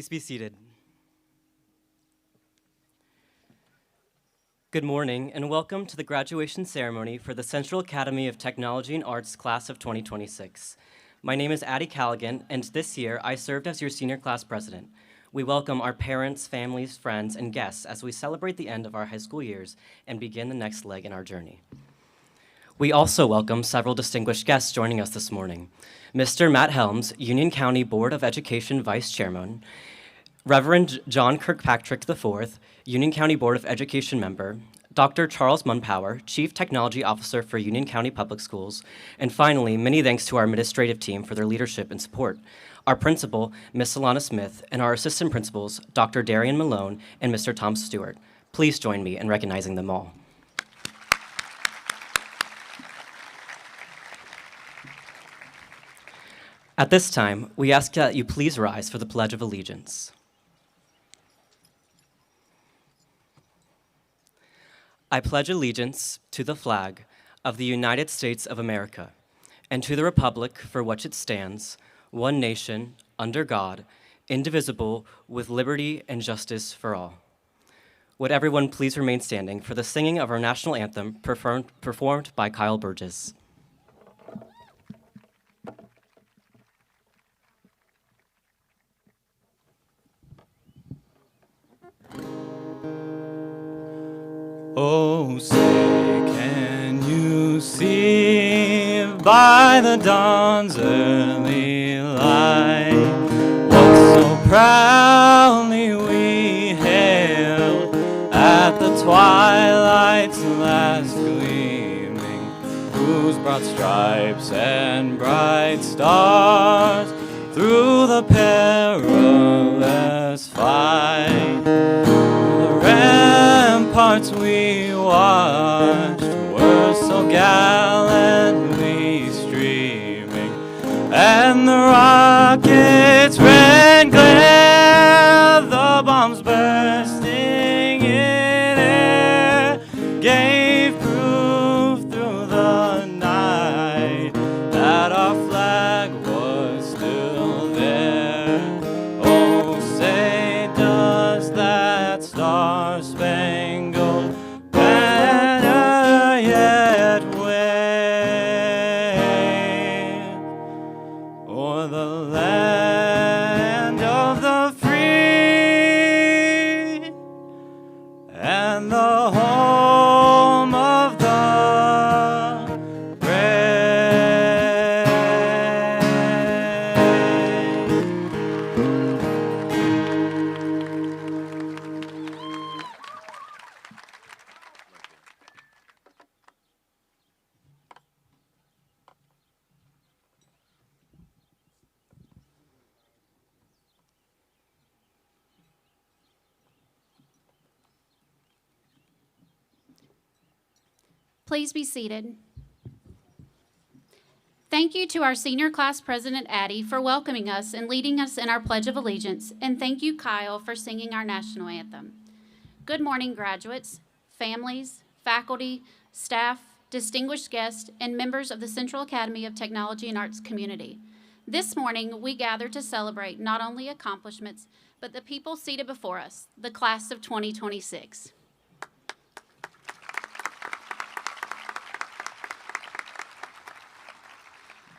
Please be seated. Good morning and welcome to the graduation ceremony for the Central Academy of Technology and Arts class of 2026. My name is Addie Callaghan, and this year I served as your senior class president. We welcome our parents, families, friends, and guests as we celebrate the end of our high school years and begin the next leg in our journey. We also welcome several distinguished guests joining us this morning. Mr. Matt Helms, Union County Board of Education Vice Chairman, Reverend John Kirkpatrick IV, Union County Board of Education member, Dr. Charles Munpower, Chief Technology Officer for Union County Public Schools, and finally, many thanks to our administrative team for their leadership and support. Our principal, Ms. Alana Smith, and our assistant principals, Dr. Darian Malone and Mr. Tom Stewart. Please join me in recognizing them all. At this time, we ask that you please rise for the Pledge of Allegiance. I pledge allegiance to the flag of the United States of America and to the republic for which it stands, one nation, under God, indivisible, with liberty and justice for all. Would everyone please remain standing for the singing of our national anthem performed by Kyle Burgess. Oh, say, can you see by the dawn's early light what so proudly we hailed at the twilight's last gleaming, whose broad stripes and bright stars through the perilous fight ramparts we watched were so gallantly streaming, and the rockets' red glare, the bombs bursting in air, gave proof through the night that our flag was still there. Oh, say, does that star-spangled banner yet wave o'er the land of the free and the home of the brave? Please be seated. Thank you to our senior class president, Addie, for welcoming us and leading us in our Pledge of Allegiance, and thank you, Kyle, for singing our national anthem. Good morning, graduates, families, faculty, staff, distinguished guests, and members of the Central Academy of Technology and Arts community. This morning, we gather to celebrate not only accomplishments, but the people seated before us, the class of 2026.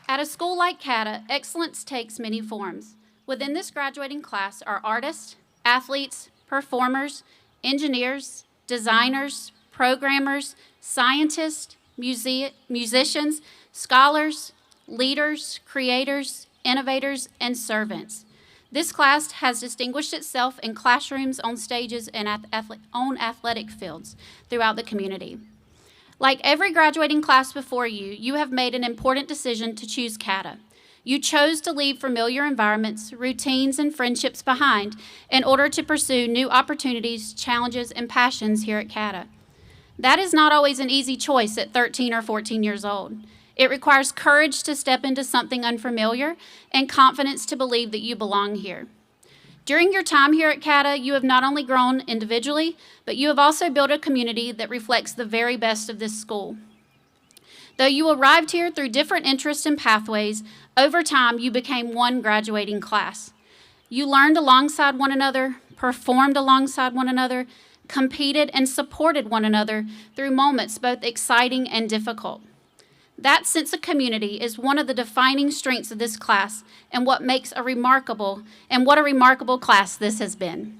At a school like CATA, excellence takes many forms. Within this graduating class are artists, athletes, performers, engineers, designers, programmers, scientists, musicians, scholars, leaders, creators, innovators, and servants. This class has distinguished itself in classrooms, on stages, and on athletic fields throughout the community. Like every graduating class before you, you have made an important decision to choose CATA. You chose to leave familiar environments, routines, and friendships behind in order to pursue new opportunities, challenges, and passions here at CATA. That is not always an easy choice at 13 or 14 years old. It requires courage to step into something unfamiliar and confidence to believe that you belong here. During your time here at CATA, you have not only grown individually, but you have also built a community that reflects the very best of this school. Though you arrived here through different interests and pathways, over time you became one graduating class. You learned alongside one another, performed alongside one another, competed and supported one another through moments both exciting and difficult. That sense of community is one of the defining strengths of this class and what a remarkable class this has been.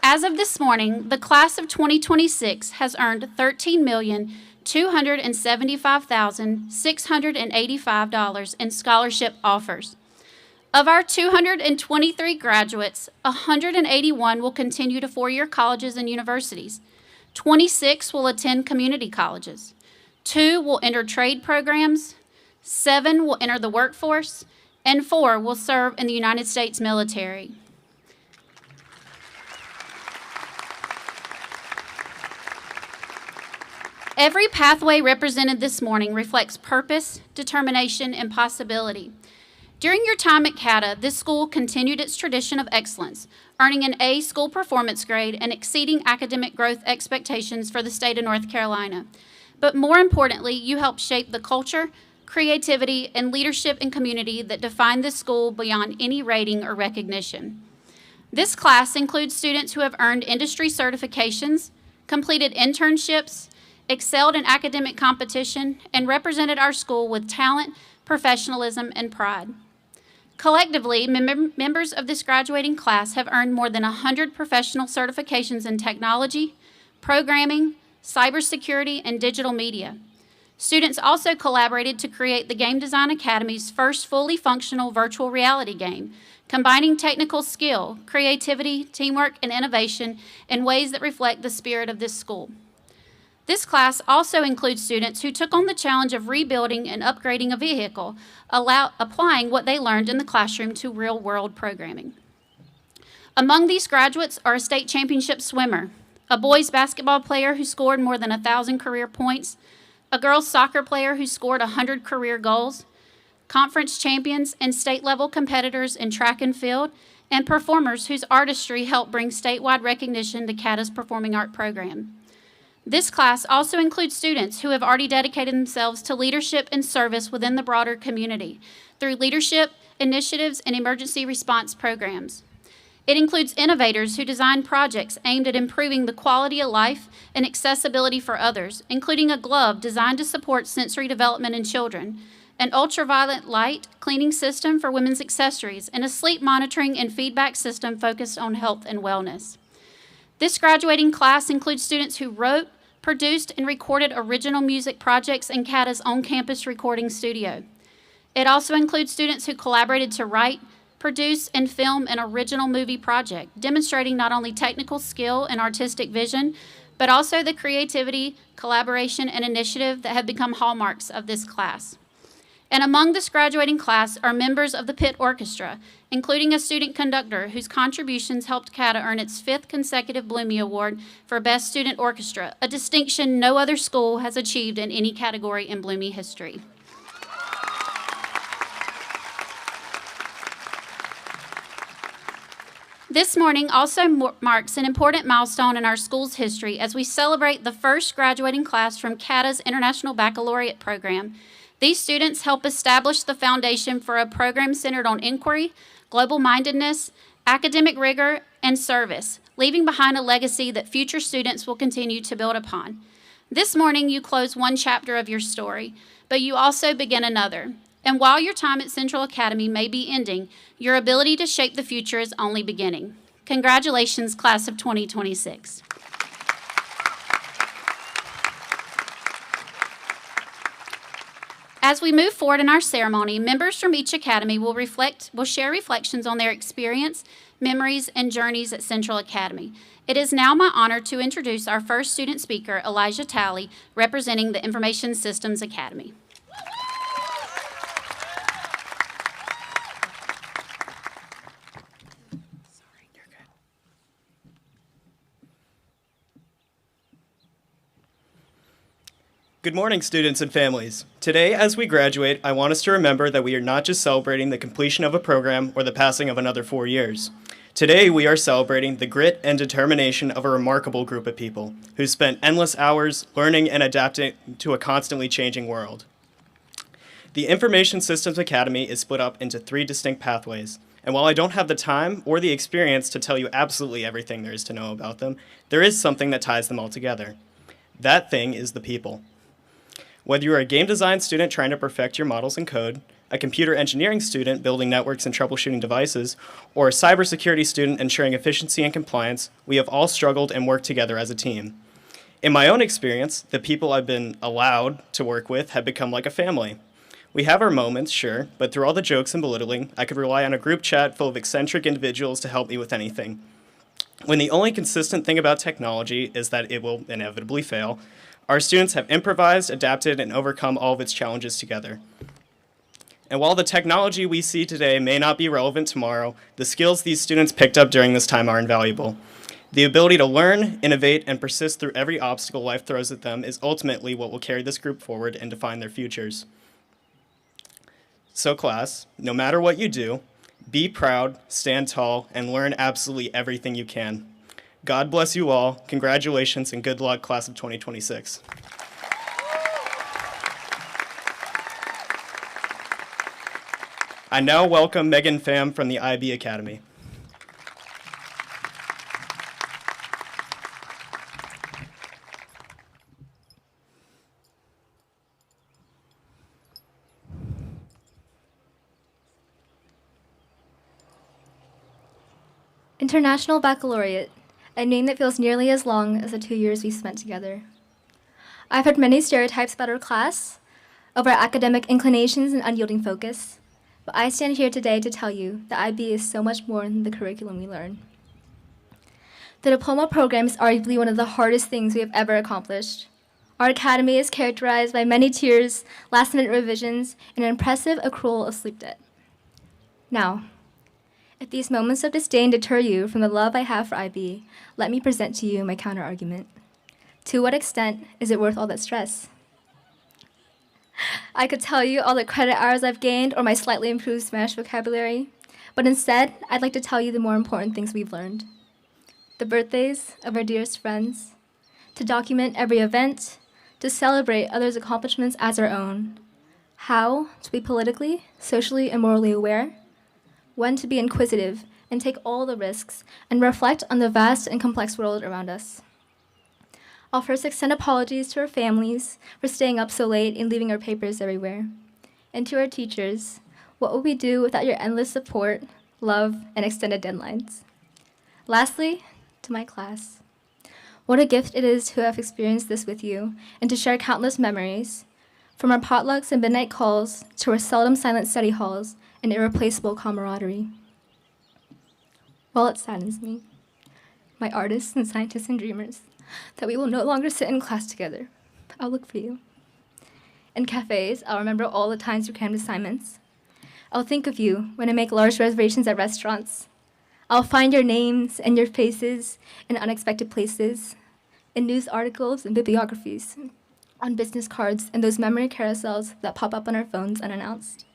As of this morning, the class of 2026 has earned $13,275,685 in scholarship offers. Of our 223 graduates, 181 will continue to four-year colleges and universities. 26 will attend community colleges. 2 will enter trade programs. 7 will enter the workforce. And 4 will serve in the United States military. Every pathway represented this morning reflects purpose, determination, and possibility. During your time at CATA, this school continued its tradition of excellence, earning an A school performance grade and exceeding academic growth expectations for the state of North Carolina. But more importantly, you helped shape the culture, creativity, and leadership and community that define this school beyond any rating or recognition. This class includes students who have earned industry certifications, completed internships, excelled in academic competition, and represented our school with talent, professionalism, and pride. Collectively, members of this graduating class have earned more than 100 professional certifications in technology, programming, cybersecurity, and digital media. Students also collaborated to create the Game Design Academy's first fully functional virtual reality game, combining technical skill, creativity, teamwork, and innovation in ways that reflect the spirit of this school. This class also includes students who took on the challenge of rebuilding and upgrading a vehicle, applying what they learned in the classroom to real-world programming. Among these graduates are a state championship swimmer, a boys basketball player who scored more than 1,000 career points, a girls soccer player who scored 100 career goals, conference champions and state-level competitors in track and field, and performers whose artistry helped bring statewide recognition to CATA's Performing Art program. This class also includes students who have already dedicated themselves to leadership and service within the broader community through leadership, initiatives, and emergency response programs. It includes innovators who design projects aimed at improving the quality of life and accessibility for others, including a glove designed to support sensory development in children, an ultraviolet light cleaning system for women's accessories, and a sleep monitoring and feedback system focused on health and wellness. This graduating class includes students who wrote, produced, and recorded original music projects in CATA's on-campus recording studio. It also includes students who collaborated to write, produce, and film an original movie project, demonstrating not only technical skill and artistic vision, but also the creativity, collaboration, and initiative that have become hallmarks of this class. And among this graduating class are members of the Pitt Orchestra, including a student conductor whose contributions helped CATA earn its 5th consecutive Bloomie Award for Best Student Orchestra, a distinction no other school has achieved in any category in Bloomie history. This morning also marks an important milestone in our school's history as we celebrate the first graduating class from CATA's International Baccalaureate program. These students help establish the foundation for a program centered on inquiry, global-mindedness, academic rigor, and service, leaving behind a legacy that future students will continue to build upon. This morning, you close one chapter of your story, but you also begin another. And while your time at Central Academy may be ending, your ability to shape the future is only beginning. Congratulations, class of 2026. As we move forward in our ceremony, members from each academy will share reflections on their experience, memories, and journeys at Central Academy. It is now my honor to introduce our first student speaker, Elijah Talley, representing the Information Systems Academy. Good morning, students and families. Today, as we graduate, I want us to remember that we are not just celebrating the completion of a program or the passing of another 4 years. Today, we are celebrating the grit and determination of a remarkable group of people who spent endless hours learning and adapting to a constantly changing world. The Information Systems Academy is split up into 3 distinct pathways. And while I don't have the time or the experience to tell you absolutely everything there is to know about them, there is something that ties them all together. That thing is the people. Whether you're a game design student trying to perfect your models and code, a computer engineering student building networks and troubleshooting devices, or a cybersecurity student ensuring efficiency and compliance, we have all struggled and worked together as a team. In my own experience, the people I've been allowed to work with have become like a family. We have our moments, sure, but through all the jokes and belittling, I could rely on a group chat full of eccentric individuals to help me with anything. When the only consistent thing about technology is that it will inevitably fail, our students have improvised, adapted, and overcome all of its challenges together. And while the technology we see today may not be relevant tomorrow, the skills these students picked up during this time are invaluable. The ability to learn, innovate, and persist through every obstacle life throws at them is ultimately what will carry this group forward and define their futures. So class, no matter what you do, be proud, stand tall, and learn absolutely everything you can. God bless you all. Congratulations and good luck, class of 2026. I now welcome Megan Pham from the IB Academy. International Baccalaureate, a name that feels nearly as long as the 2 years we spent together. I've heard many stereotypes about our class, of our academic inclinations and unyielding focus, but I stand here today to tell you that IB is so much more than the curriculum we learn. The diploma program is arguably one of the hardest things we have ever accomplished. Our academy is characterized by many tears, last-minute revisions, and an impressive accrual of sleep debt. Now, if these moments of disdain deter you from the love I have for IB, let me present to you my counter-argument. To what extent is it worth all that stress? I could tell you all the credit hours I've gained or my slightly improved Spanish vocabulary, but instead, I'd like to tell you the more important things we've learned. The birthdays of our dearest friends, to document every event, to celebrate others' accomplishments as our own, how to be politically, socially, and morally aware, when to be inquisitive and take all the risks and reflect on the vast and complex world around us. I'll first extend apologies to our families for staying up so late and leaving our papers everywhere. And to our teachers, what would we do without your endless support, love, and extended deadlines? Lastly, to my class. What a gift it is to have experienced this with you and to share countless memories, from our potlucks and midnight calls to our seldom silent study halls and irreplaceable camaraderie. While it saddens me, my artists and scientists and dreamers, that we will no longer sit in class together, I'll look for you. In cafes, I'll remember all the times you crammed assignments. I'll think of you when I make large reservations at restaurants. I'll find your names and your faces in unexpected places, in news articles and bibliographies, on business cards and those memory carousels that pop up on our phones unannounced.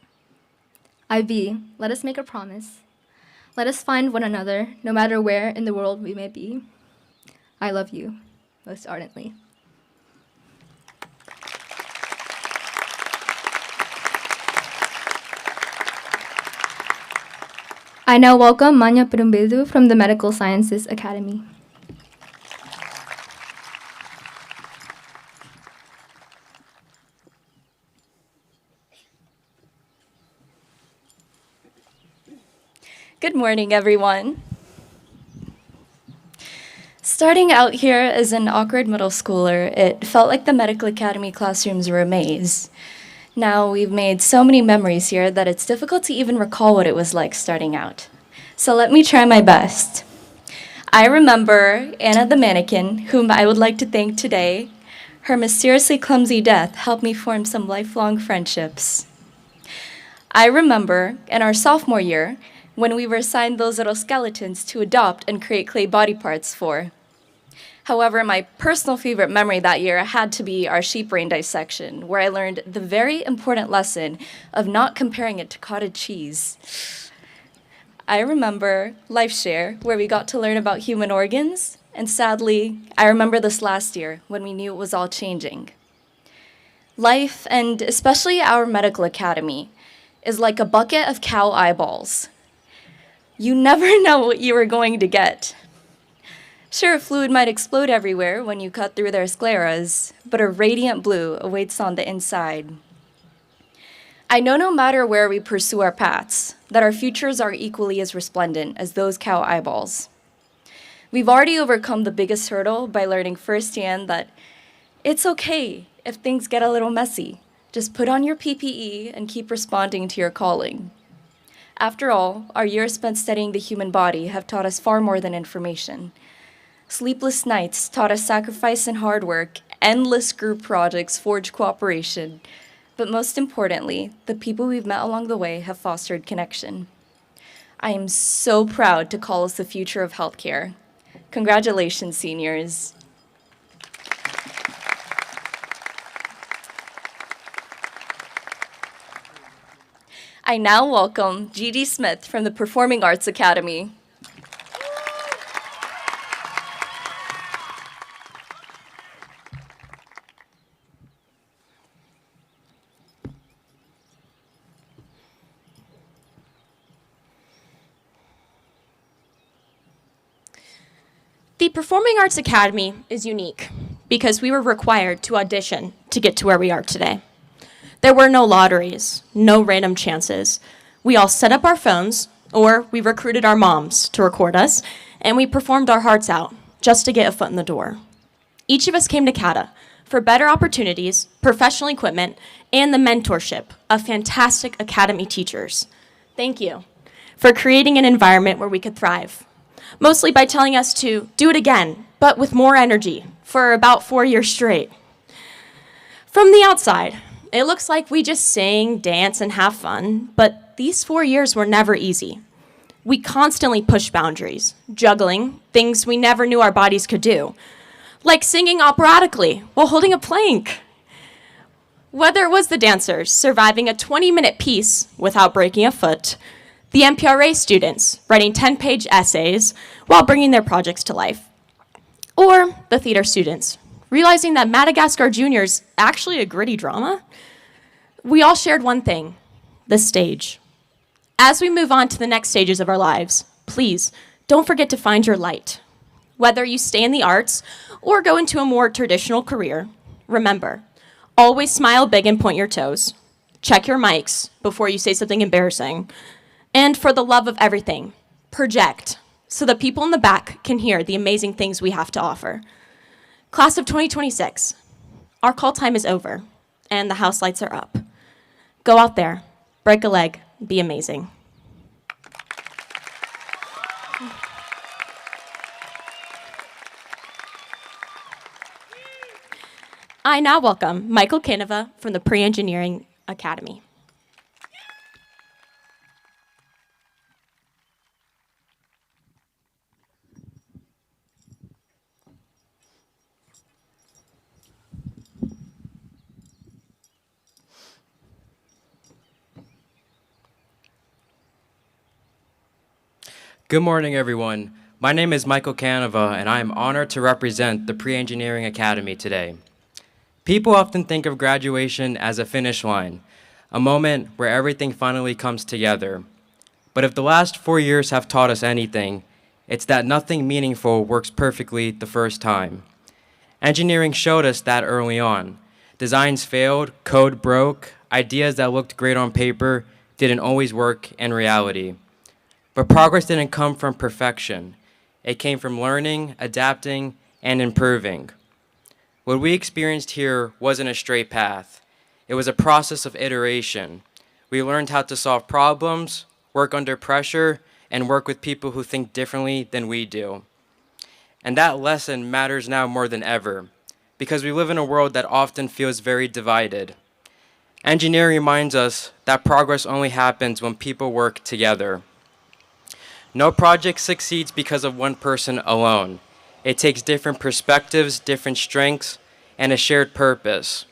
IB, let us make a promise. Let us find one another, no matter where in the world we may be. I love you most ardently. I now welcome Manya Perumbedu from the Medical Sciences Academy. Good morning, everyone. Starting out here as an awkward middle schooler, it felt like the Medical Academy classrooms were a maze. Now we've made so many memories here that it's difficult to even recall what it was like starting out. So let me try my best. I remember Anna the mannequin, whom I would like to thank today. Her mysteriously clumsy death helped me form some lifelong friendships. I remember in our sophomore year when we were assigned those little skeletons to adopt and create clay body parts for. However, my personal favorite memory that year had to be our sheep brain dissection, where I learned the very important lesson of not comparing it to cottage cheese. I remember LifeShare, where we got to learn about human organs, and sadly, I remember this last year when we knew it was all changing. Life, and especially our medical academy, is like a bucket of cow eyeballs. You never know what you are going to get. Sure, fluid might explode everywhere when you cut through their scleras, but a radiant blue awaits on the inside. I know no matter where we pursue our paths, that our futures are equally as resplendent as those cow eyeballs. We've already overcome the biggest hurdle by learning firsthand that it's okay if things get a little messy. Just put on your PPE and keep responding to your calling. After all, our years spent studying the human body have taught us far more than information. Sleepless nights taught us sacrifice and hard work, endless group projects forged cooperation, but most importantly, the people we've met along the way have fostered connection. I am so proud to call us the future of healthcare. Congratulations, seniors. I now welcome Gigi Smith from the Performing Arts Academy. The Performing Arts Academy is unique because we were required to audition to get to where we are today. There were no lotteries, no random chances. We all set up our phones, or we recruited our moms to record us, and we performed our hearts out just to get a foot in the door. Each of us came to CATA for better opportunities, professional equipment, and the mentorship of fantastic academy teachers. Thank you for creating an environment where we could thrive, mostly by telling us to do it again, but with more energy for about 4 years straight. From the outside, it looks like we just sing, dance, and have fun, but these 4 years were never easy. We constantly pushed boundaries, juggling things we never knew our bodies could do, like singing operatically while holding a plank. Whether it was the dancers surviving a 20-minute piece without breaking a foot, the MPRA students writing 10-page essays while bringing their projects to life, or the theater students realizing that Madagascar Junior is actually a gritty drama, we all shared one thing: the stage. As we move on to the next stages of our lives, please don't forget to find your light. Whether you stay in the arts or go into a more traditional career, remember, always smile big and point your toes. Check your mics before you say something embarrassing. And for the love of everything, project so the people in the back can hear the amazing things we have to offer. Class of 2026, our call time is over, and the house lights are up. Go out there, break a leg, be amazing. I now welcome Michael Canova from the Pre-Engineering Academy. Good morning, everyone. My name is Michael Canova, and I am honored to represent the Pre-Engineering Academy today. People often think of graduation as a finish line, a moment where everything finally comes together. But if the last 4 years have taught us anything, it's that nothing meaningful works perfectly the first time. Engineering showed us that early on. Designs failed, code broke, ideas that looked great on paper didn't always work in reality. But progress didn't come from perfection. It came from learning, adapting, and improving. What we experienced here wasn't a straight path. It was a process of iteration. We learned how to solve problems, work under pressure, and work with people who think differently than we do. And that lesson matters now more than ever, because we live in a world that often feels very divided. Engineering reminds us that progress only happens when people work together. No project succeeds because of one person alone. It takes different perspectives, different strengths, and a shared purpose.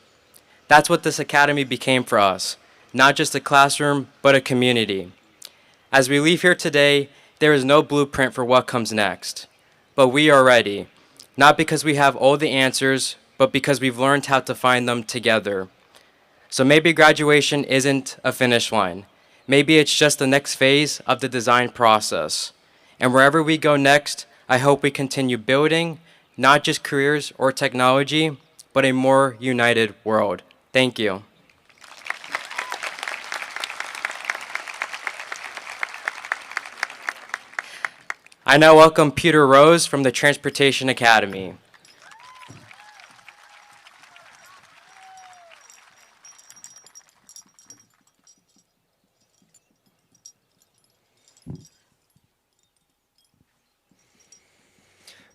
That's what this academy became for us, not just a classroom, but a community. As we leave here today, there is no blueprint for what comes next. But we are ready, not because we have all the answers, but because we've learned how to find them together. So maybe graduation isn't a finish line. Maybe it's just the next phase of the design process. And wherever we go next, I hope we continue building not just careers or technology, but a more united world. Thank you. I now welcome Peter Rose from the Transportation Academy.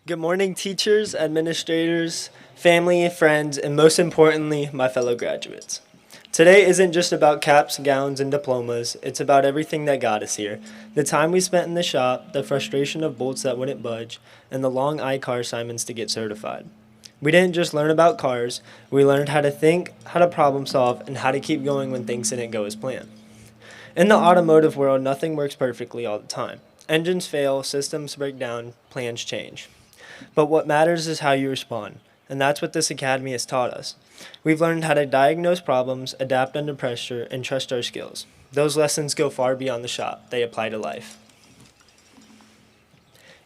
Good morning, teachers, administrators, family, friends, and most importantly, my fellow graduates. Today isn't just about caps, gowns, and diplomas. It's about everything that got us here. The time we spent in the shop, the frustration of bolts that wouldn't budge, and the long I-CAR assignments to get certified. We didn't just learn about cars, we learned how to think, how to problem solve, and how to keep going when things didn't go as planned. In the automotive world, nothing works perfectly all the time. Engines fail, systems break down, plans change. But what matters is how you respond, and that's what this academy has taught us. We've learned how to diagnose problems, adapt under pressure, and trust our skills. Those lessons go far beyond the shop. They apply to life.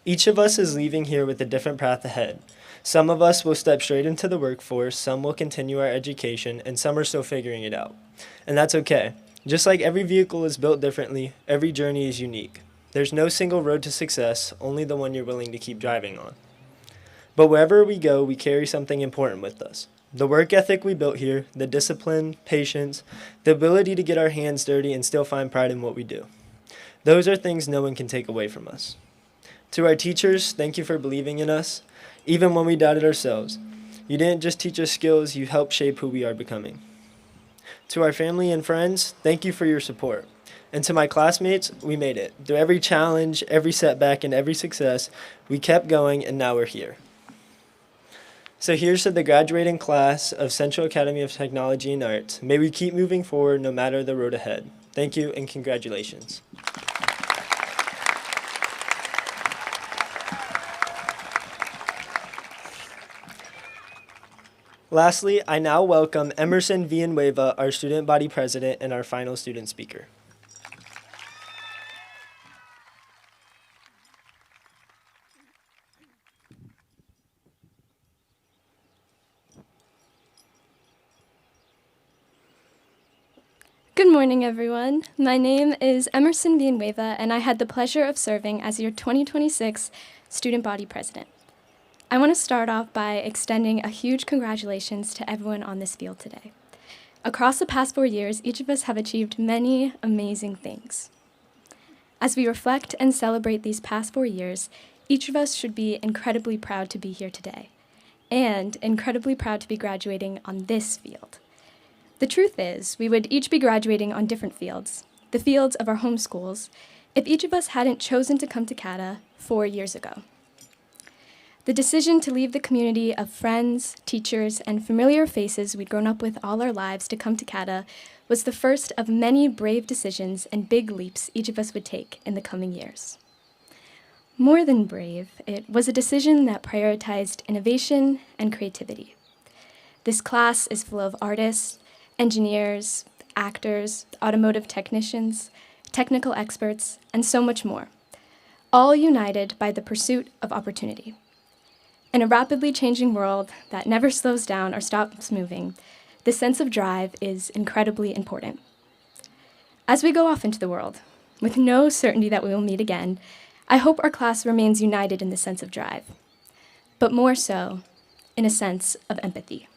Each of us is leaving here with a different path ahead. Some of us will step straight into the workforce, some will continue our education, and some are still figuring it out. And that's okay. Just like every vehicle is built differently, every journey is unique. There's no single road to success, only the one you're willing to keep driving on. But wherever we go, we carry something important with us. The work ethic we built here, the discipline, patience, the ability to get our hands dirty and still find pride in what we do. Those are things no one can take away from us. To our teachers, thank you for believing in us, even when we doubted ourselves. You didn't just teach us skills, you helped shape who we are becoming. To our family and friends, thank you for your support. And to my classmates, we made it. Through every challenge, every setback, and every success, we kept going, and now we're here. So here's to the graduating class of Central Academy of Technology and Arts. May we keep moving forward no matter the road ahead. Thank you and congratulations. Lastly, I now welcome Emerson Villanueva, our student body president and our final student speaker. Good morning, everyone. My name is Emerson Villanueva, and I had the pleasure of serving as your 2026 Student Body President. I want to start off by extending a huge congratulations to everyone on this field today. Across the past 4 years, each of us have achieved many amazing things. As we reflect and celebrate these past 4 years, each of us should be incredibly proud to be here today, and incredibly proud to be graduating on this field. The truth is, we would each be graduating on different fields, the fields of our home schools, if each of us hadn't chosen to come to CATA 4 years ago. The decision to leave the community of friends, teachers, and familiar faces we'd grown up with all our lives to come to CATA was the first of many brave decisions and big leaps each of us would take in the coming years. More than brave, it was a decision that prioritized innovation and creativity. This class is full of artists, engineers, actors, automotive technicians, technical experts, and so much more, all united by the pursuit of opportunity. In a rapidly changing world that never slows down or stops moving, this sense of drive is incredibly important. As we go off into the world, with no certainty that we will meet again, I hope our class remains united in this sense of drive, but more so in a sense of empathy.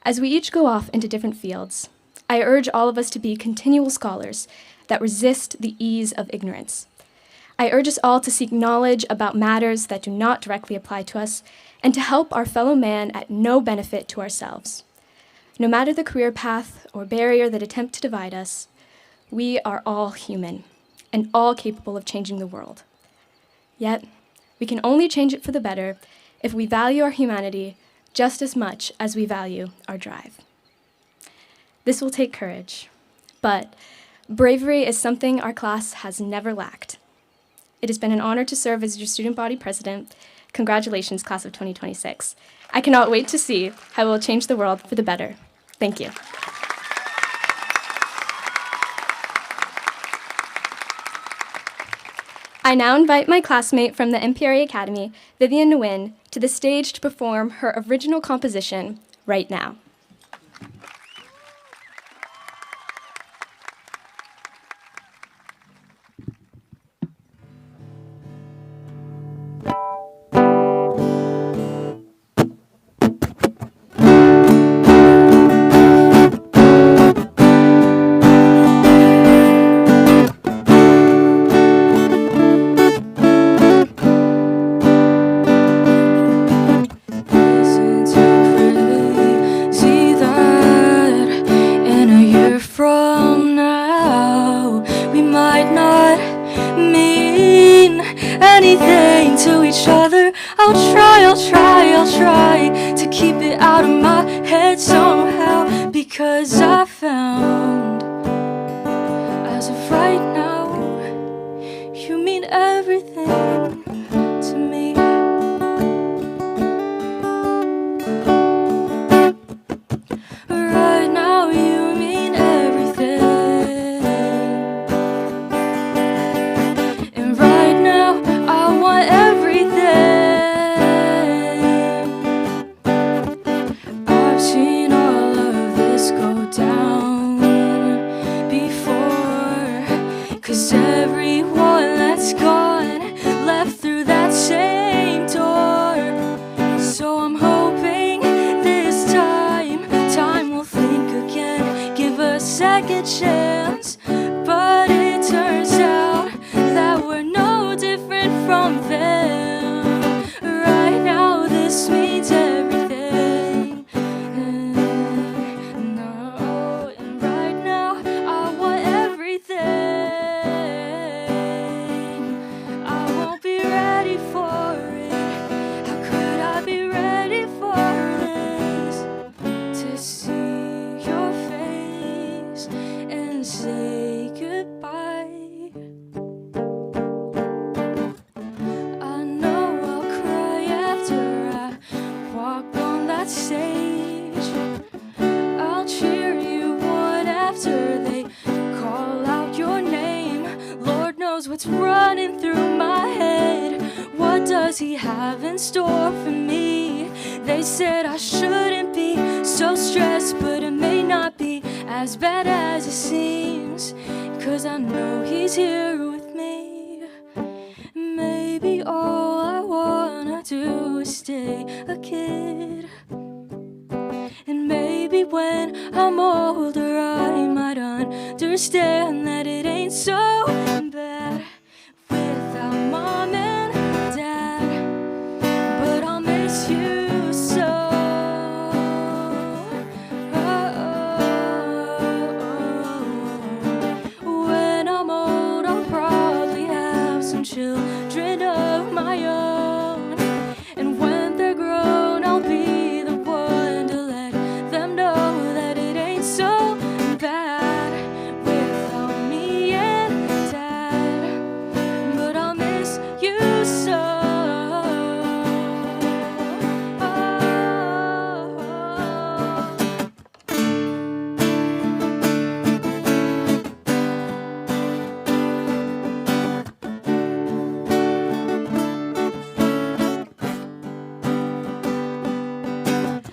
As we each go off into different fields, I urge all of us to be continual scholars that resist the ease of ignorance. I urge us all to seek knowledge about matters that do not directly apply to us and to help our fellow man at no benefit to ourselves. No matter the career path or barrier that attempt to divide us, we are all human and all capable of changing the world. Yet, we can only change it for the better if we value our humanity just as much as we value our drive. This will take courage, but bravery is something our class has never lacked. It has been an honor to serve as your student body president. Congratulations, class of 2026. I cannot wait to see how it will change the world for the better. Thank you. I now invite my classmate from the MPRA Academy, Vivian Nguyen, to the stage to perform her original composition, Right Now. Anything to each other. I'll try to keep it out of my head somehow, because I found, as of right now, you mean everything to me. Right now you mean everything. And right now I want everything. I've seen all of this go down before, 'cause everyone that's gone left through that same door. So I'm hoping this time will think again, give a second chance. But it turns out that we're no different from them. Right now this means everything. No, and right now I want everything. I won't be ready for it. How could I be ready for this? To see your face and say goodbye. I know I'll cry after I walk on that stage. I'll cheer you on after they call out your name. Lord knows what's running through my head. What does he have in store for me? They said I shouldn't be so stressed, but it may not be as bad as it seems, 'cause I know he's here with me. Maybe all I wanna do is stay a kid. And maybe when I'm older I might understand that it ain't so bad without mom and dad. But I'll miss you so. When I'm old I'll probably have some children of my own. And when they're grown I'll be the one to let them know that it ain't so bad without me and dad. But I'll miss you so.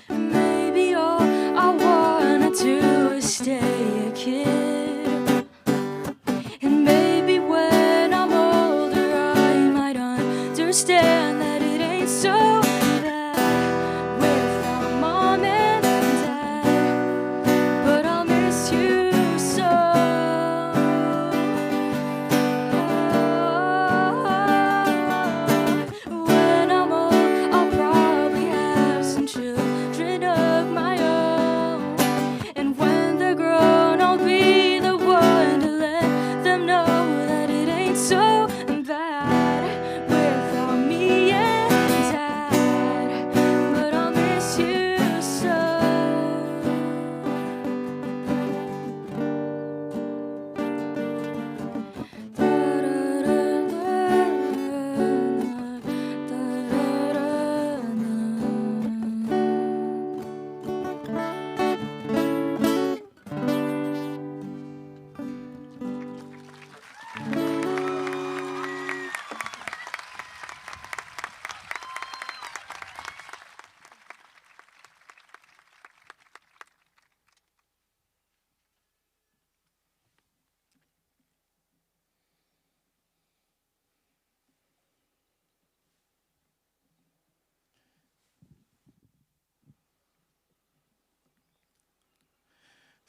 Maybe all I wanna do is stay a kid. And maybe when I'm older I might understand that it ain't so bad without mom and dad. But I'll miss you so. When I'm old I'll probably have some children of my own. And when they're grown I'll be the one to let them know that it ain't so bad without me and dad.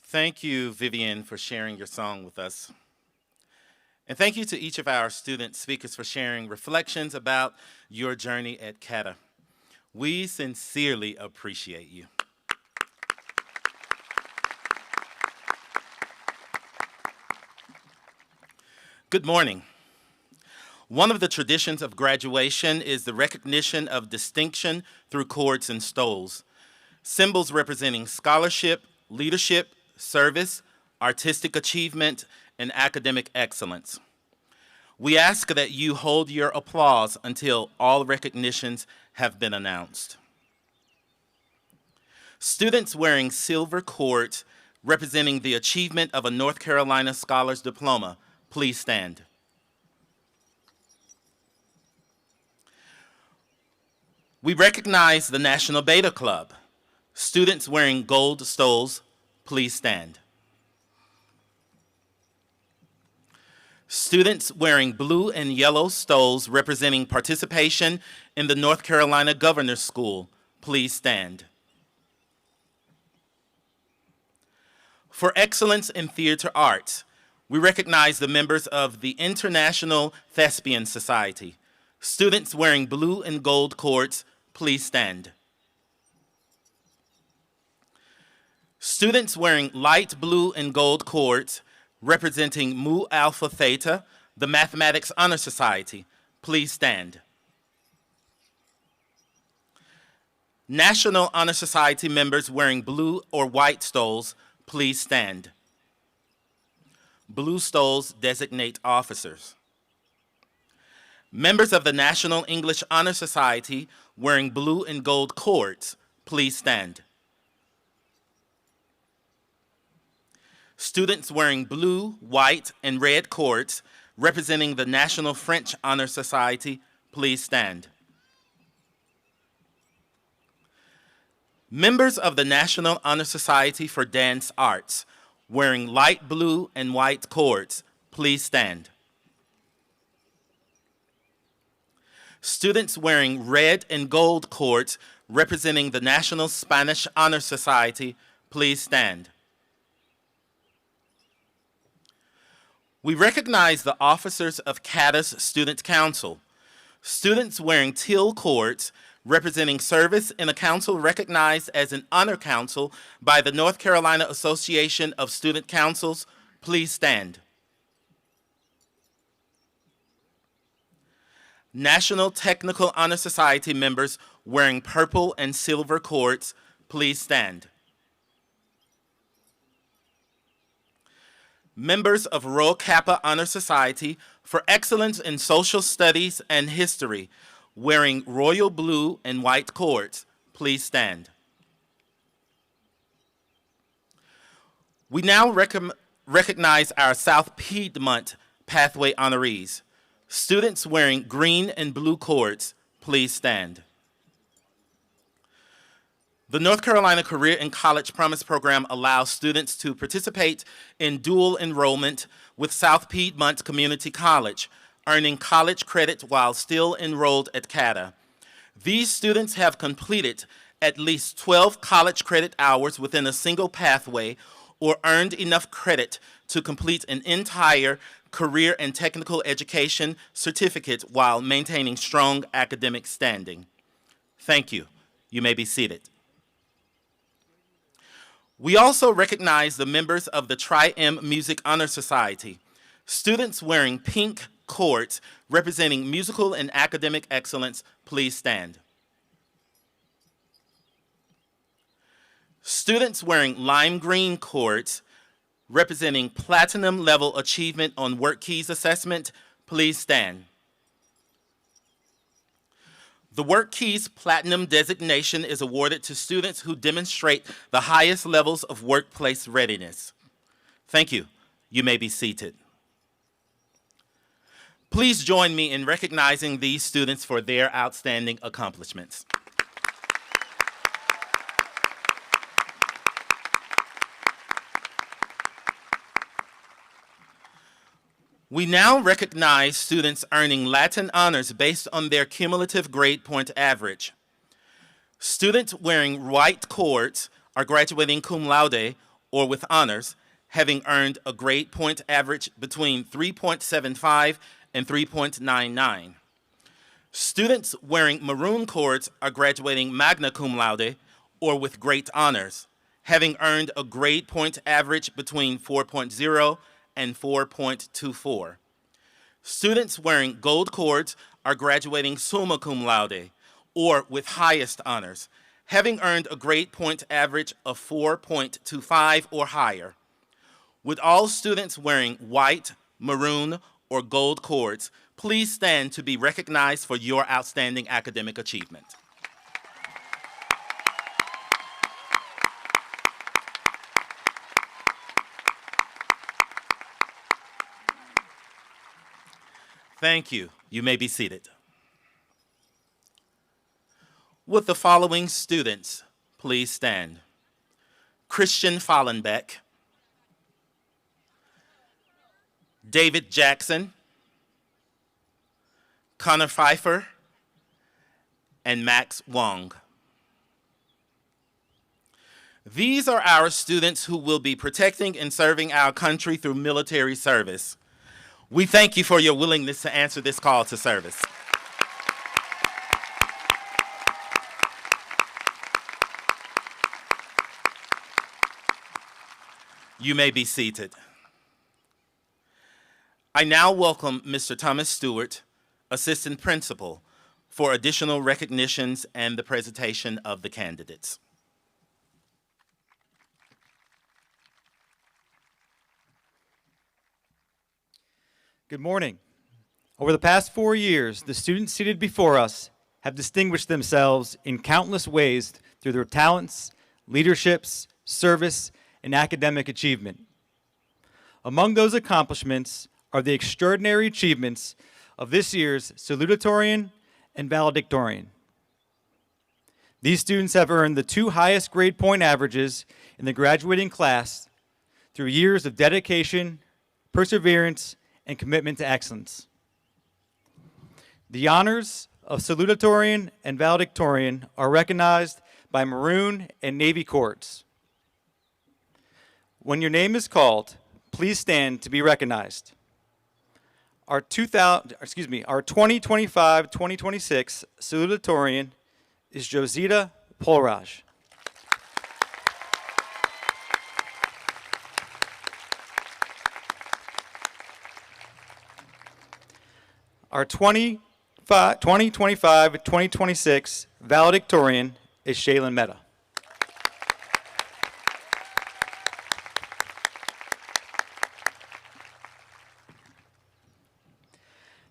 Thank you, Vivian, for sharing your song with us. And thank you to each of our student speakers for sharing reflections about your journey at CATA. We sincerely appreciate you. Good morning. One of the traditions of graduation is the recognition of distinction through cords and stoles, symbols representing scholarship, leadership, service, artistic achievement, and academic excellence. We ask that you hold your applause until all recognitions have been announced. Students wearing silver cords representing the achievement of a North Carolina Scholars Diploma, please stand. We recognize the National Beta Club. Students wearing gold stoles, please stand. Students wearing blue and yellow stoles representing participation in the North Carolina Governor's School, please stand. For excellence in theater arts, we recognize the members of the International Thespian Society. Students wearing blue and gold cords, please stand. Students wearing light blue and gold cords representing Mu Alpha Theta, the Mathematics Honor Society, please stand. National Honor Society members wearing blue or white stoles, please stand. Blue stoles designate officers. Members of the National English Honor Society wearing blue and gold cords, please stand. Students wearing blue, white, and red cords representing the National French Honor Society, please stand. Members of the National Honor Society for Dance Arts wearing light blue and white cords, please stand. Students wearing red and gold cords representing the National Spanish Honor Society, please stand. We recognize the officers of CATA's Student Council. Students wearing teal cords representing service in a council recognized as an honor council by the North Carolina Association of Student Councils, please stand. National Technical Honor Society members wearing purple and silver cords, please stand. Members of Rho Kappa Honor Society for excellence in social studies and history, wearing royal blue and white cords, please stand. We now recognize our South Piedmont Pathway honorees. Students wearing green and blue cords, please stand. The North Carolina Career and College Promise Program allows students to participate in dual enrollment with South Piedmont Community College, earning college credit while still enrolled at CATA. These students have completed at least 12 college credit hours within a single pathway or earned enough credit to complete an entire career and technical education certificate while maintaining strong academic standing. Thank you. You may be seated. We also recognize the members of the Tri-M Music Honor Society, students wearing pink cords representing musical and academic excellence, please stand. Students wearing lime green cords representing platinum level achievement on Work Keys assessment, please stand. The Work Keys Platinum designation is awarded to students who demonstrate the highest levels of workplace readiness. Thank you. You may be seated. Please join me in recognizing these students for their outstanding accomplishments. We now recognize students earning Latin honors based on their cumulative grade point average. Students wearing white cords are graduating cum laude or with honors, having earned a grade point average between 3.75 and 3.99. Students wearing maroon cords are graduating magna cum laude or with great honors, having earned a grade point average between 4.0 and 4.24. Students wearing gold cords are graduating summa cum laude or with highest honors, having earned a grade point average of 4.25 or higher. Would all students wearing white, maroon, or gold cords please stand to be recognized for your outstanding academic achievement? Thank you. You may be seated. Would the following students please stand? Christian Fallenbeck, David Jackson, Connor Pfeiffer, and Max Wong. These are our students who will be protecting and serving our country through military service. We thank you for your willingness to answer this call to service. You may be seated. I now welcome Mr. Thomas Stewart, Assistant Principal, for additional recognitions and the presentation of the candidates. Good morning. Over the past 4 years, the students seated before us have distinguished themselves in countless ways through their talents, leaderships, service, and academic achievement. Among those accomplishments are the extraordinary achievements of this year's salutatorian and valedictorian. These students have earned the 2 highest grade point averages in the graduating class through years of dedication, perseverance, and commitment to excellence. The honors of salutatorian and valedictorian are recognized by maroon and navy cords. When your name is called, please stand to be recognized. Our 2025-2026 salutatorian is Josita Polraj. Our 2025-2026 valedictorian is Shaylin Mehta.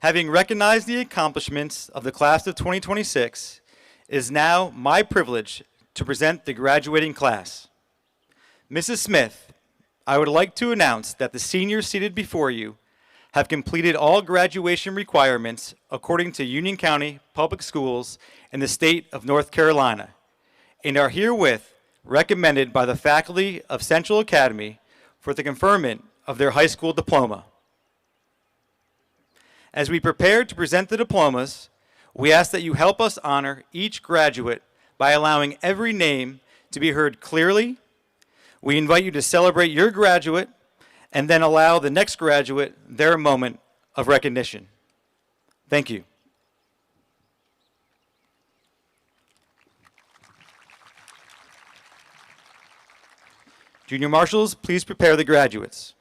Having recognized the accomplishments of the class of 2026, it is now my privilege to present the graduating class. Mrs. Smith, I would like to announce that the seniors seated before you have completed all graduation requirements according to Union County Public Schools in the state of North Carolina, and are herewith recommended by the faculty of Central Academy for the conferment of their high school diploma. As we prepare to present the diplomas, we ask that you help us honor each graduate by allowing every name to be heard clearly. We invite you to celebrate your graduate and then allow the next graduate their moment of recognition. Thank you. Junior marshals, please prepare the graduates.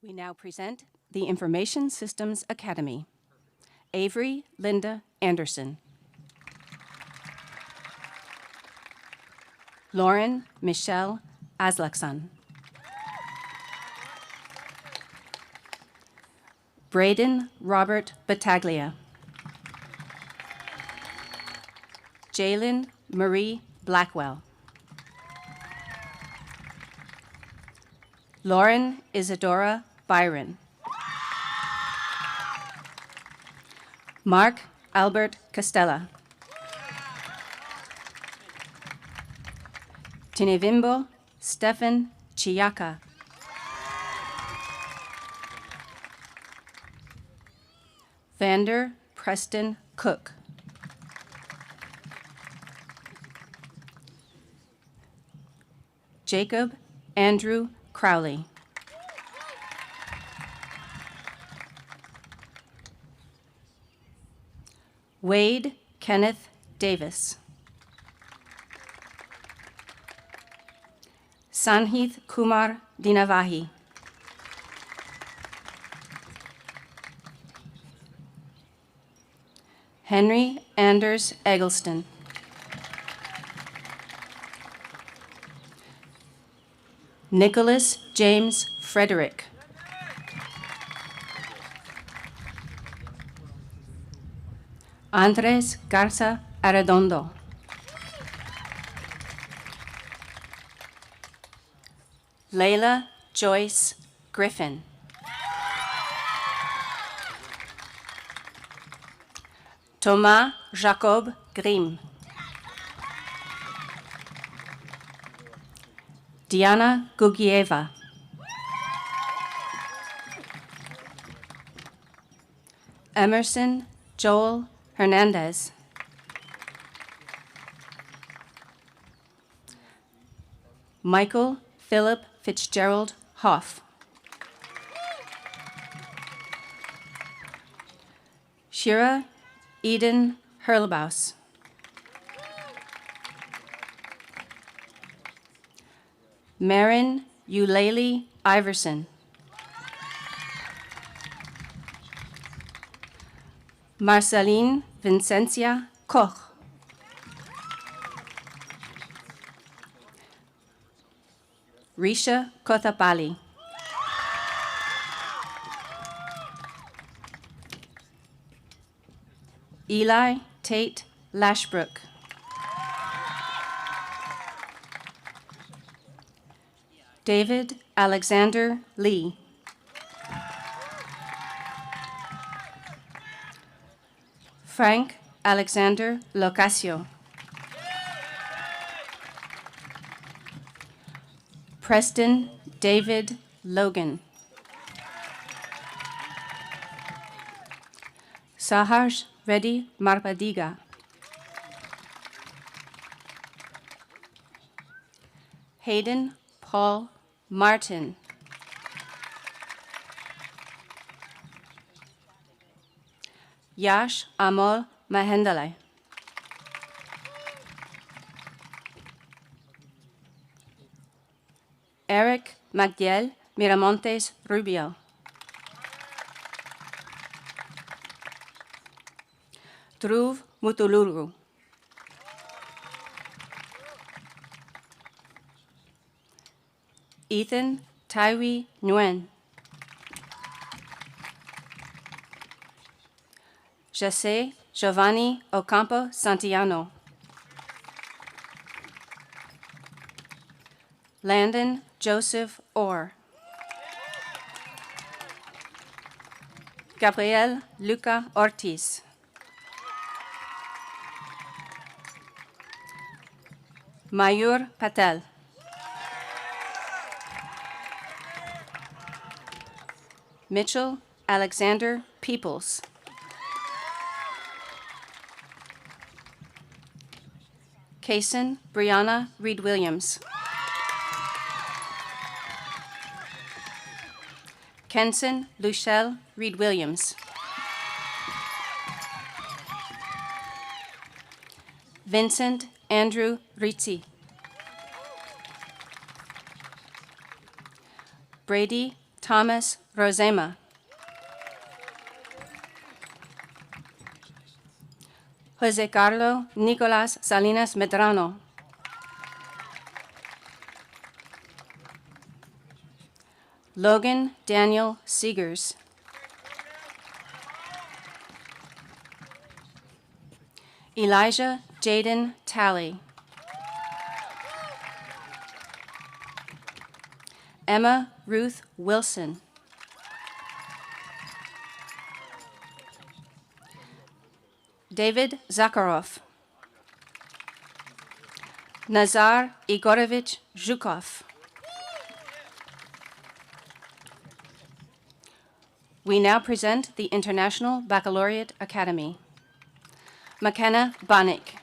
We now present the Information Systems Academy. Avery Linda Anderson. Lauren Michelle Aslakson. Braden Robert Battaglia. Jalen Marie Blackwell. Lauren Isadora Byron. Mark Albert Castella. Tinevimbo Stephen Chiaka. Vander Preston Cook. Jacob Andrew Crowley. Wade Kenneth Davis. Sanhith Kumar Dinavahi. Henry Anders Eggleston. Nicholas James Frederick. Andres Garza Arredondo. Layla Joyce Griffin. Thomas Jacob Grimm. Diana Gugieva. Emerson Joel Hernandez. Michael Philip Fitzgerald Hoff. Shira Eden Hurlbaus. Marin Eulalie Iverson. Marceline Vincencia Koch. Risha Kothapali. Eli Tate Lashbrook. David Alexander Lee. Frank Alexander Locasio. Preston David Logan. Sahaj Reddy Marpadiga. Hayden Paul Martin. Yash Amol Mahendale. Eric Magdiel Miramontes Rubio. Dhruv Mutuluru. Ethan Taiwi Nguyen. Jose Giovanni Ocampo Santiano. Landon Joseph Orr. Gabriel Luca Ortiz. Mayur Patel. Mitchell Alexander Peoples. Kaysen Brianna Reed Williams. Kenson Luchelle Reed Williams. Vincent Andrew Rizzi. Brady Thomas Rosema. Jose Carlo Nicolas Salinas Medrano. Logan Daniel Seegers. Elijah Jaden Talley. Emma Ruth Wilson. David Zakharov. Nazar Igorovich Zhukov. We now present the International Baccalaureate Academy. McKenna Bonick.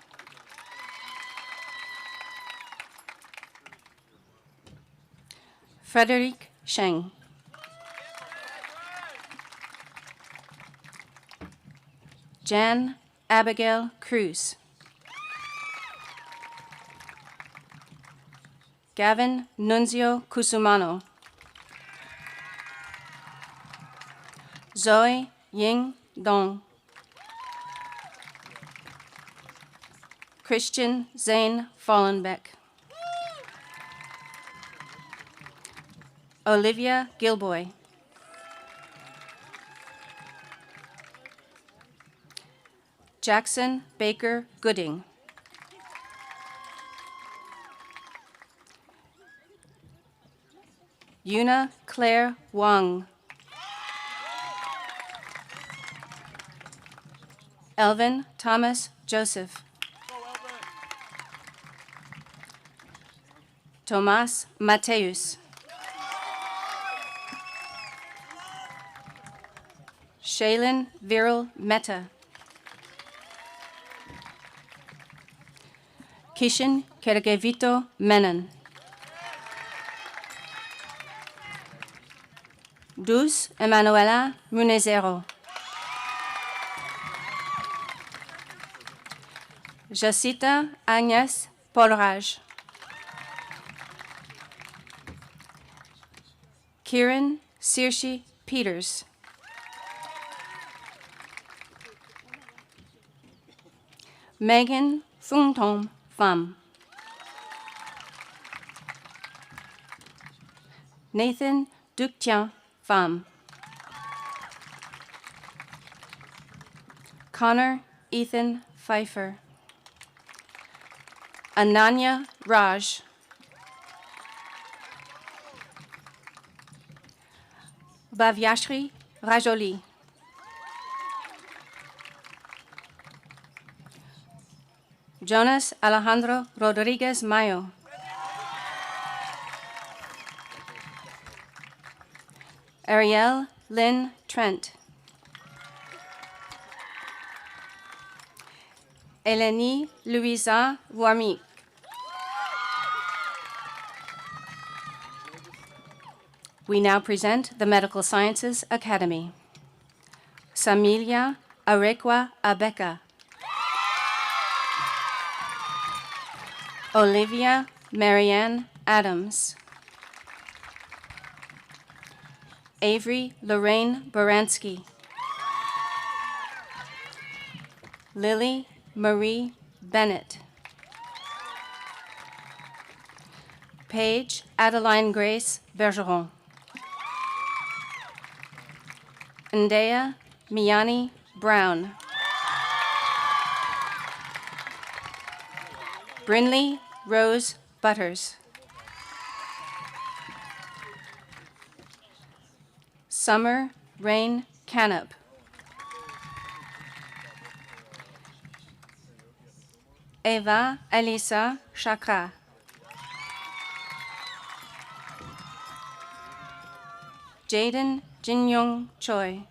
Frederic Sheng. Jan Abigail Cruz. Gavin Nunzio Cusumano. Zoe Ying Dong. Christian Zane Fallenbeck. Olivia Gilboy. Jackson Baker Gooding. Yuna Claire Wang. Elvin Thomas Joseph. Tomas Mateus. Shaylin Viral Meta. Kishin Kergevito Menon. Dulce Emanuela Munezero. Jacita Agnes Polrage. Kieran Saoirse Peters. Megan Thungtom Pham. Nathan Ductian Pham. Connor Ethan Pfeiffer. Ananya Raj. Bhavyashri Rajoli. Jonas Alejandro Rodriguez Mayo. Ariel Lynn Trent. Eleni Louisa Warmik. We now present the Medical Sciences Academy. Samilia Arekwa Abeka. Olivia Marianne Adams. Avery Lorraine Baranski. Lily Marie Bennett. Paige Adeline Grace Bergeron. Ndea Miani Brown. Brinley Rose Butters. Summer Rain Canup. Eva Elisa Chakra. Jaden Jinyong Choi.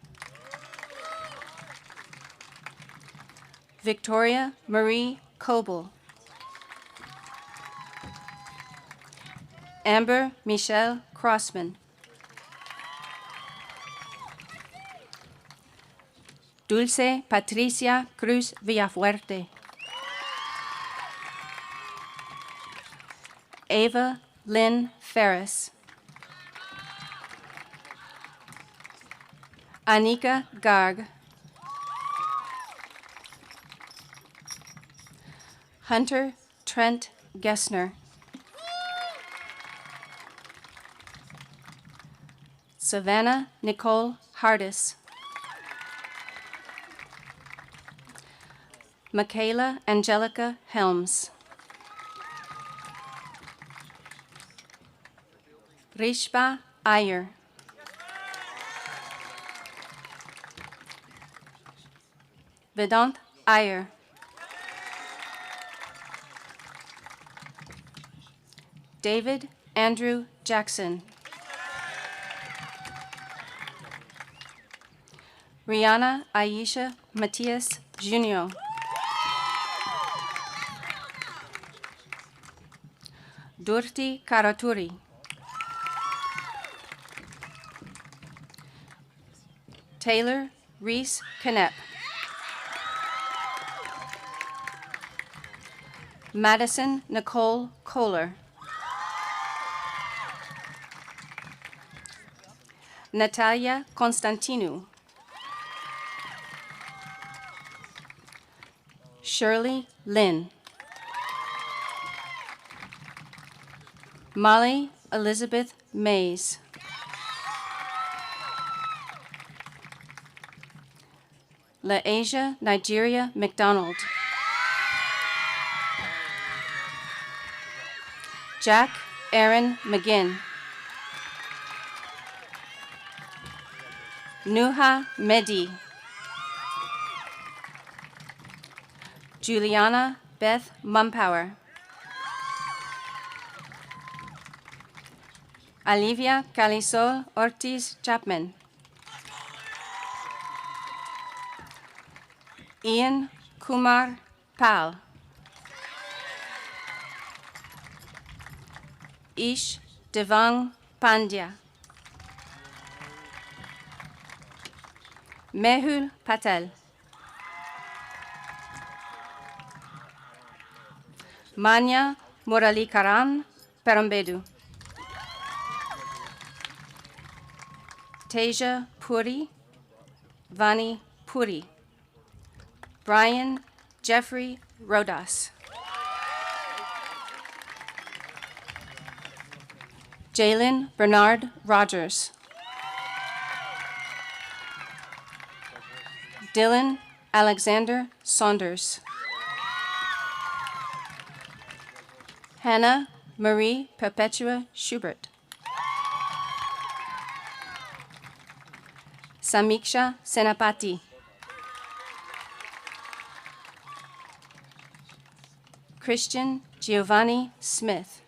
Victoria Marie Coble. Amber Michelle Crossman. Dulce Patricia Cruz Villafuerte. Ava Lynn Ferris. Anika Garg. Hunter Trent Gessner. Savannah Nicole Hardis. Michaela Angelica Helms. Rishba Iyer. Vedant Iyer. David Andrew Jackson. Rihanna Aisha Matias Jr. Durti Karaturi. Taylor Reese Knepp. Madison Nicole Kohler. Natalia Constantinou. Shirley Lynn. Molly Elizabeth Mays. LaAsia Nigeria McDonald. Jack Aaron McGinn. Nuha Mehdi. Juliana Beth Mumpower. Olivia Calisol Ortiz Chapman. Ian Kumar Pal. Ish Devang Pandya. Mehul Patel. Manya Muralikaran Parambedu. Teja Puri. Vani Puri. Brian Jeffrey Rodas. Jalen Bernard Rogers. Dylan Alexander Saunders. Hannah Marie Perpetua Schubert. Samiksha Senapati. Christian Giovanni Smith.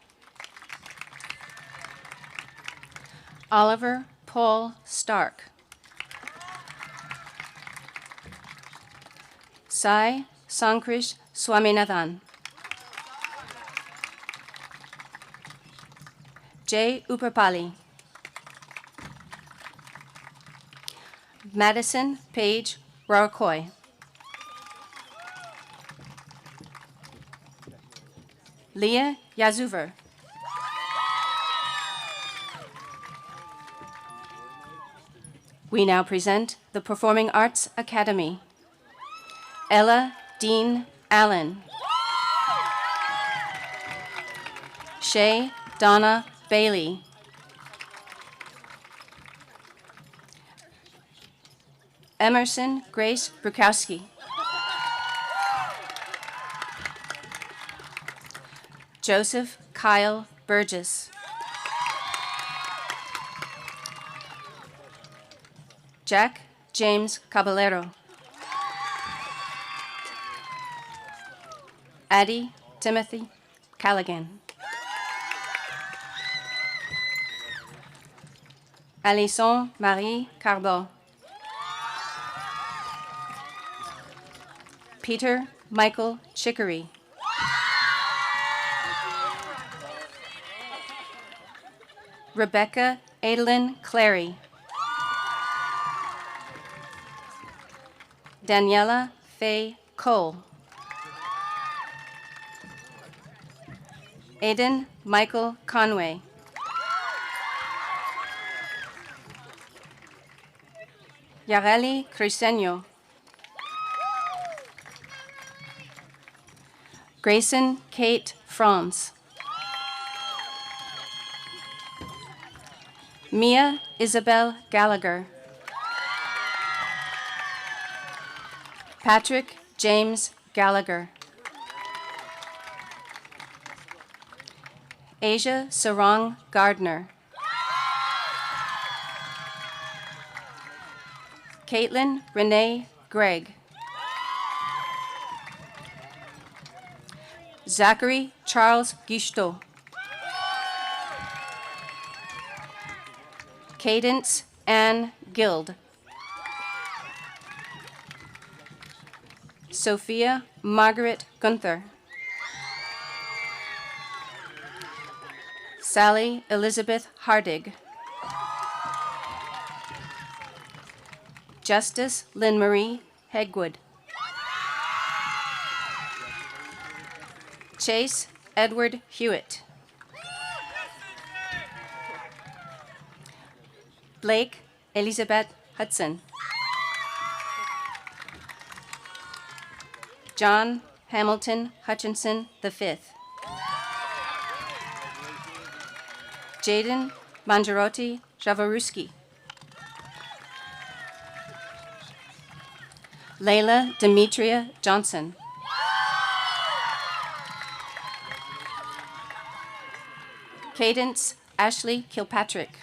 Oliver Paul Stark. Sai Sankrish Swaminathan. Jay Upapali. Madison Page Rarcoy. Leah Yazuver. We now present the Performing Arts Academy. Ella Dean Allen. Shay Donna Bailey. Emerson Grace Brukowski. Joseph Kyle Burgess. Jack James Caballero. Addie Timothy Callaghan. Alison Marie Carbot. Peter Michael Chicory. Rebecca Adeline Clary. Daniela Faye Cole. Aiden Michael Conway. Yareli Cruceño. Grayson Kate Franz. Mia Isabel Gallagher. Patrick James Gallagher. Asia Sarong Gardner. Caitlin Renee Gregg. Zachary Charles Guisteau. Cadence Ann Guild. Sophia Margaret Gunther. Sally Elizabeth Hardig. Justice Lynn Marie Hegwood. Chase Edward Hewitt. Blake Elizabeth Hudson. John Hamilton Hutchinson V. Jaden Mangiarotti Javaruski. Layla Demetria Johnson. Cadence Ashley Kilpatrick.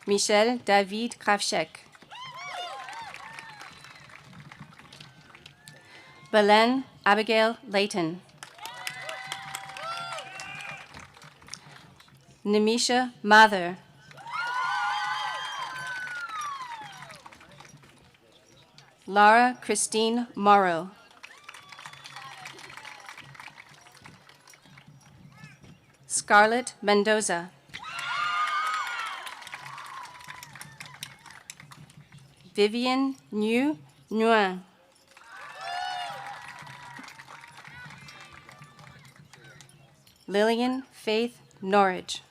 Michel David Kravchek. Belen Abigail Layton. Nimisha Mather. Lara Christine Morrow. Scarlett Mendoza. Vivian New Nguyen. Lillian Faith Norridge.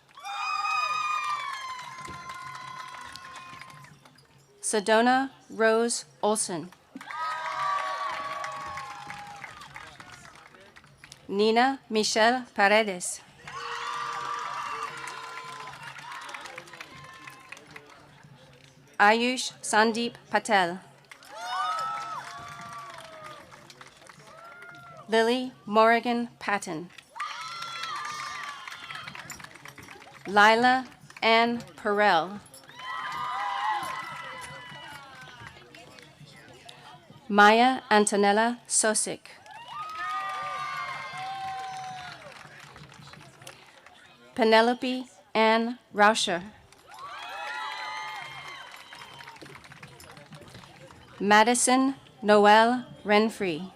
Sedona Rose Olson. Nina Michelle Paredes. Ayush Sandeep Patel. Lily Morrigan Patton. Lila Ann Perel. Maya Antonella Sosik. Penelope Ann Rauscher. Madison Noel Renfree.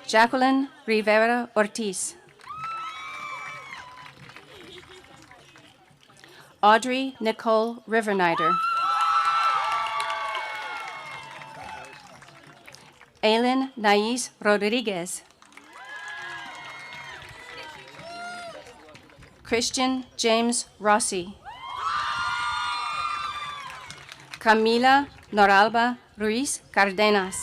Jacqueline Rivera Ortiz. Audrey Nicole Rivernider. Aylin Nais Rodriguez. Christian James Rossi. Camila Noralba Ruiz Cardenas.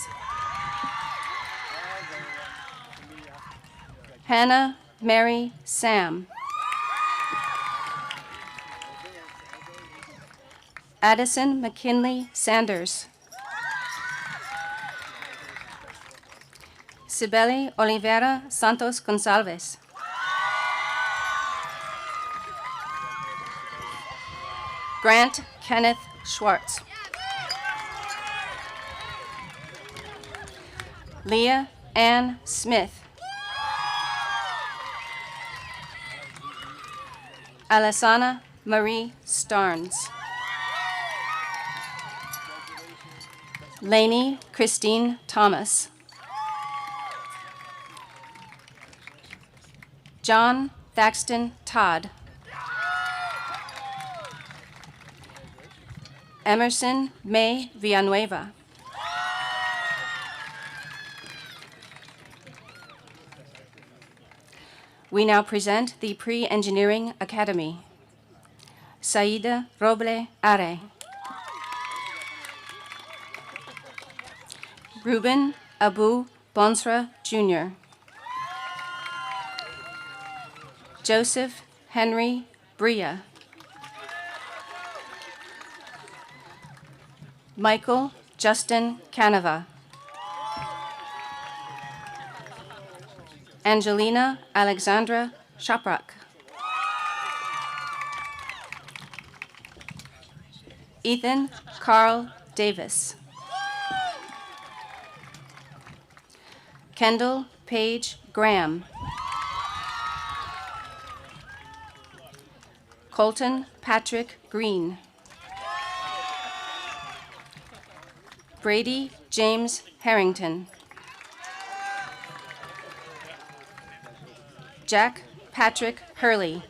Hannah Mary Sam. Addison McKinley Sanders. Sibeli Oliveira Santos Gonçalves. Grant Kenneth Schwartz. Leah Ann Smith. Alessana Marie Starnes. Lainey Christine Thomas. John Thaxton Todd. Emerson May Villanueva. We now present the Pre-Engineering Academy. Saida Roble Are. Ruben Abu Bonsra Jr. Joseph Henry Bria. Michael Justin Canova. Angelina Alexandra Shaprak. Ethan Carl Davis. Kendall Paige Graham. Colton Patrick Green. Brady James Harrington. Jack Patrick Hurley.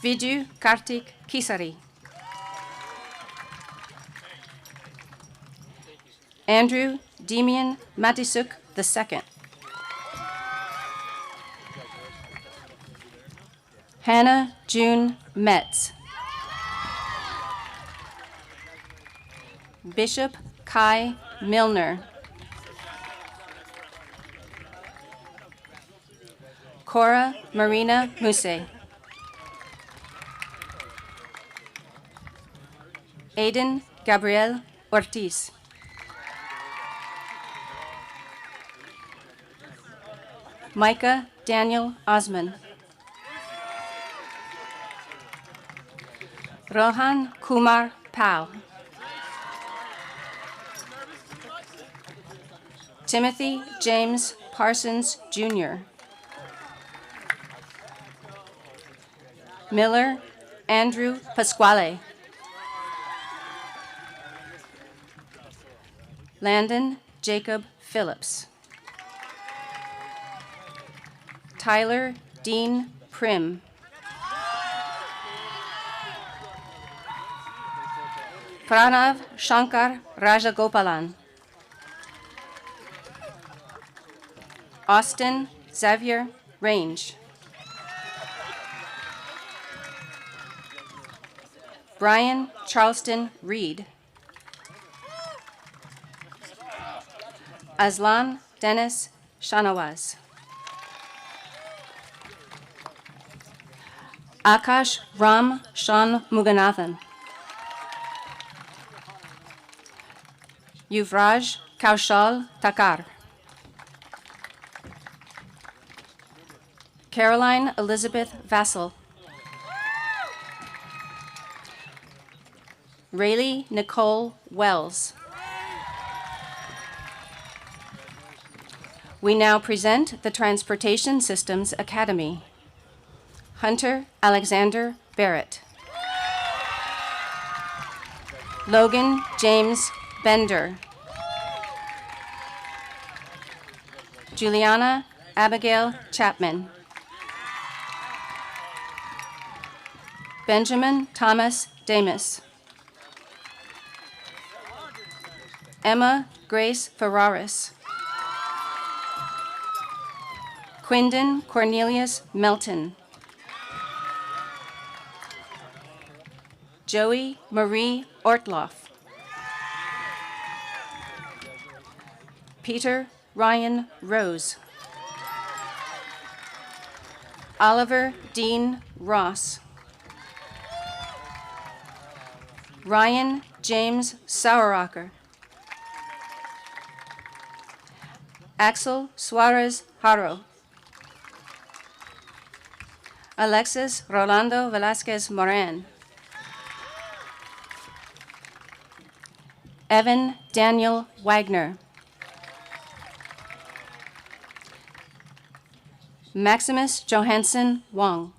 Vidu Kartik Kisari. Andrew Demian Matisuk II. Hannah June Metz. Bishop Kai Milner. Cora Marina Muse. Aiden Gabriel Ortiz. Micah Daniel Osman. Rohan Kumar Pal. Timothy James Parsons, Jr. Miller Andrew Pasquale. Landon Jacob Phillips. Tyler Dean Prim. Pranav Shankar Rajagopalan. Austin Xavier Range. Brian Charleston Reed. Aslan Dennis Shanawaz. Akash Ram Shan Muganathan. Yuvraj Kaushal Takar. Caroline Elizabeth Vassell. Rayleigh Nicole Wells. We now present the Transportation Systems Academy. Hunter Alexander Barrett. Logan James Bender. Juliana Abigail Chapman. Benjamin Thomas Damus. Emma Grace Ferraris. Quindon Cornelius Melton. Joey Marie Ortloff. Peter Ryan Rose. Oliver Dean Ross. Ryan James Saueracker. Axel Suarez Haro. Alexis Rolando Velasquez Moran. Evan Daniel Wagner. Maximus Johansson Wong.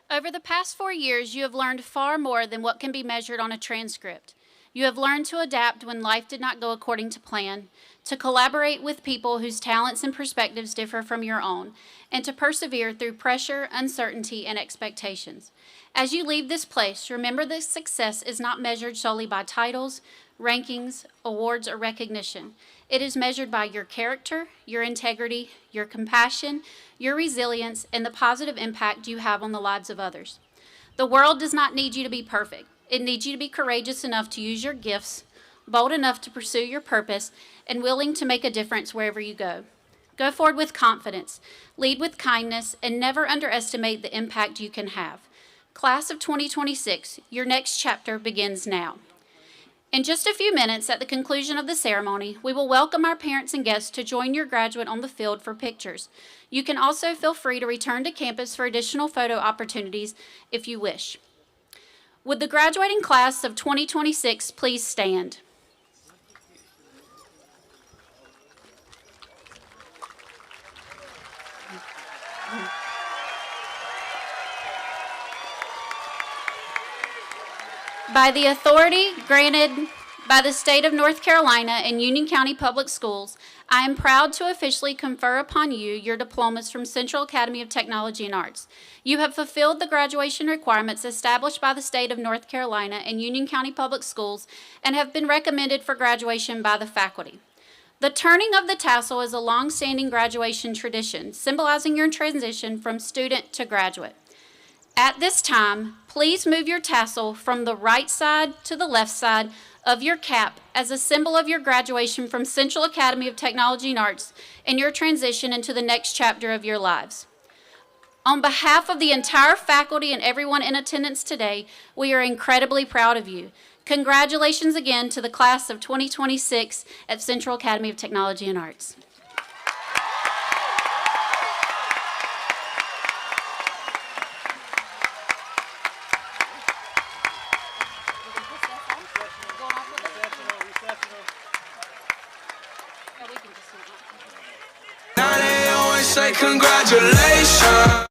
Over the past 4 years, you have learned far more than what can be measured on a transcript. You have learned to adapt when life did not go according to plan, to collaborate with people whose talents and perspectives differ from your own, and to persevere through pressure, uncertainty, and expectations. As you leave this place, remember that success is not measured solely by titles, rankings, awards, or recognition. It is measured by your character, your integrity, your compassion, your resilience, and the positive impact you have on the lives of others. The world does not need you to be perfect. It needs you to be courageous enough to use your gifts, bold enough to pursue your purpose, and willing to make a difference wherever you go. Go forward with confidence, lead with kindness, and never underestimate the impact you can have. Class of 2026, your next chapter begins now. In just a few minutes, at the conclusion of the ceremony, we will welcome our parents and guests to join your graduate on the field for pictures. You can also feel free to return to campus for additional photo opportunities if you wish. Would the graduating class of 2026 please stand? By the authority granted by the state of North Carolina and Union County Public Schools, I am proud to officially confer upon you your diplomas from Central Academy of Technology and Arts. You have fulfilled the graduation requirements established by the state of North Carolina and Union County Public Schools and have been recommended for graduation by the faculty. The turning of the tassel is a long-standing graduation tradition, symbolizing your transition from student to graduate. At this time, please move your tassel from the right side to the left side of your cap as a symbol of your graduation from Central Academy of Technology and Arts and your transition into the next chapter of your lives. On behalf of the entire faculty and everyone in attendance today, we are incredibly proud of you. Congratulations again to the class of 2026 at Central Academy of Technology and Arts. Now they always say congratulations.